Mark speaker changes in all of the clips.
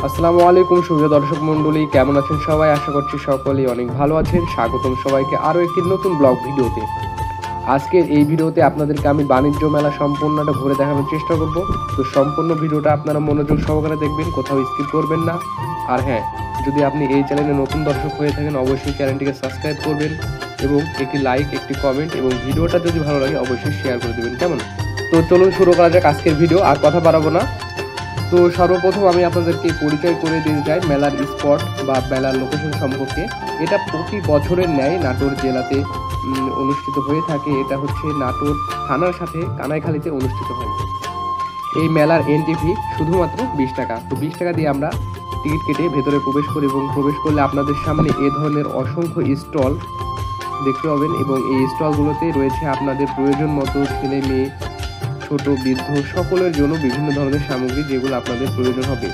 Speaker 1: আসসালামু আলাইকুম সুপ্রিয় দর্শক মণ্ডলী, কেমন আছেন সবাই? আশা করছি সকলেই অনেক ভালো আছেন। স্বাগতম সবাইকে আরও একটি নতুন ব্লগ ভিডিওতে। আজকের এই ভিডিওতে আপনাদেরকে আমি বাণিজ্য মেলা সম্পূর্ণটা ঘুরে দেখানোর চেষ্টা করব। তো সম্পূর্ণ ভিডিওটা আপনারা মনোযোগ সহকারে দেখবেন, কোথাও স্কিপ করবেন না। আর হ্যাঁ, যদি আপনি এই চ্যানেলে নতুন দর্শক হয়ে থাকেন অবশ্যই চ্যানেলটিকে সাবস্ক্রাইব করবেন এবং একটি লাইক, একটি কমেন্ট এবং ভিডিওটা যদি ভালো লাগে অবশ্যই শেয়ার করে দেবেন, কেমন? তো চলুন শুরু করা যাক আজকের ভিডিও, আর কথা বাড়াবো না। তো সর্বপ্রথম আমি আপনাদেরকে পরিচয় করে দিতে চাই মেলার স্পট বা মেলার লোকেশন সম্পর্কে। এটা প্রতি বছরের ন্যায় নাটোর জেলাতে অনুষ্ঠিত হয়ে থাকে। এটা হচ্ছে নাটোর থানার সাথে কানাইখালীতে অনুষ্ঠিত হয়। এই মেলার এন্ট্রি ফি শুধুমাত্র 20 টাকা। তো 20 টাকা দিয়ে আমরা টিকিট কেটে ভেতরে প্রবেশ করি এবং প্রবেশ করলে আপনাদের সামনে এ ধরনের অসংখ্য স্টল দেখতে পাবেন এবং এই স্টলগুলোতে রয়েছে আপনাদের প্রয়োজন মতো ছেলে মেয়ে, ছোট বৃদ্ধ সকলের জন্য বিভিন্ন ধরনের সামগ্রী যেগুলো আপনাদের প্রয়োজন হবে।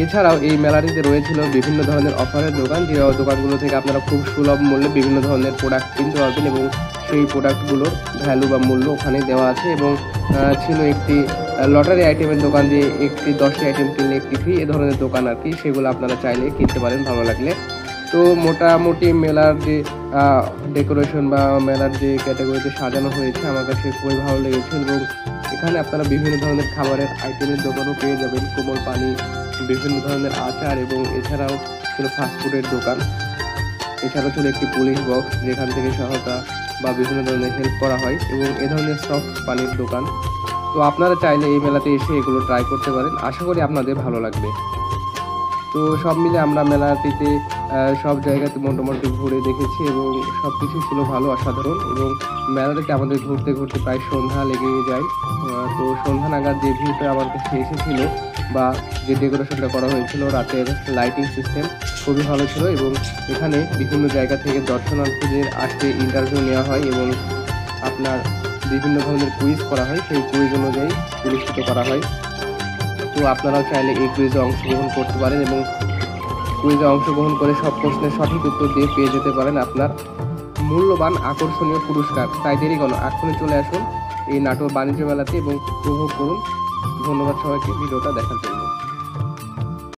Speaker 1: এছাড়াও এই মেলাটিতে রয়েছিল বিভিন্ন ধরনের অফারের দোকান, যে দোকানগুলো থেকে আপনারা খুব সুলভ মূল্যে বিভিন্ন ধরনের প্রোডাক্ট কিনতে পারবেন এবং সেই প্রোডাক্টগুলোর ভ্যালু বা মূল্য ওখানে দেওয়া আছে। এবং ছিল একটি লটারি আইটেমের দোকান, যে একটি 10টি আইটেম কিনলে একটি ফ্রি, এ ধরনের দোকান আর কি। সেগুলো আপনারা চাইলে কিনতে পারেন ভালো লাগলে। তো মোটামুটি মেলার যে ডেকোরেশন বা মেলার যে ক্যাটাগরিতে সাজানো হয়েছে আমার কাছে খুবই ভালো লেগেছে এবং এখানে আপনারা বিভিন্ন ধরনের খাবারের আইটেমের দোকানও পেয়ে যাবেন, কোমল পানি, বিভিন্ন ধরনের আচার এবং এছাড়াও ছিল ফাস্টফুডের দোকান। এছাড়াও ছিল একটি পুলিশ বক্স, যেখান থেকে সহায়তা বা বিভিন্ন ধরনের হেল্প করা হয় এবং এ ধরনের সফট পানির দোকান। তো আপনারা চাইলে এই মেলাতে এসে এগুলো ট্রাই করতে পারেন, আশা করি আপনাদের ভালো লাগবে। তো সব মিলে আমরা মেলাটিতে সব জায়গাতে মোটামুটি ঘুরে দেখেছি এবং সব কিছু ছিল ভালো, অসাধারণ। এবং মেলাটাকে আমাদের ঘুরতে ঘুরতে প্রায় সন্ধ্যা লেগে যায়। তো সন্ধ্যা নাগাদ যে ভিউটা আমার কাছে এসেছিল বা যে ডেকোরেশনটা করা হয়েছিল, রাতের লাইটিং সিস্টেম খুবই ভালো ছিল এবং এখানে বিভিন্ন জায়গা থেকে দর্শনার্থীদের আসতে ইন্টারভিউ নেওয়া হয় এবং আপনার বিভিন্ন ধরনের কুইজ করা হয়, সেই কুইজ অনুযায়ী পুরস্কৃত করা হয়। তো আপনারাও চাইলে এই কুইজে অংশগ্রহণ করতে পারেন এবং কুইজে অংশগ্রহণ করে সব প্রশ্নের সঠিক উত্তর দিয়ে পেয়ে যেতে পারেন আপনার মূল্যবান আকর্ষণীয় পুরস্কার। তাই দেরি কেন, এখনই চলে আসুন এই নাটোর বাণিজ্য মেলাতে এবং উপভোগ করুন। ধন্যবাদ সবাইকে ভিডিওটা দেখার জন্য।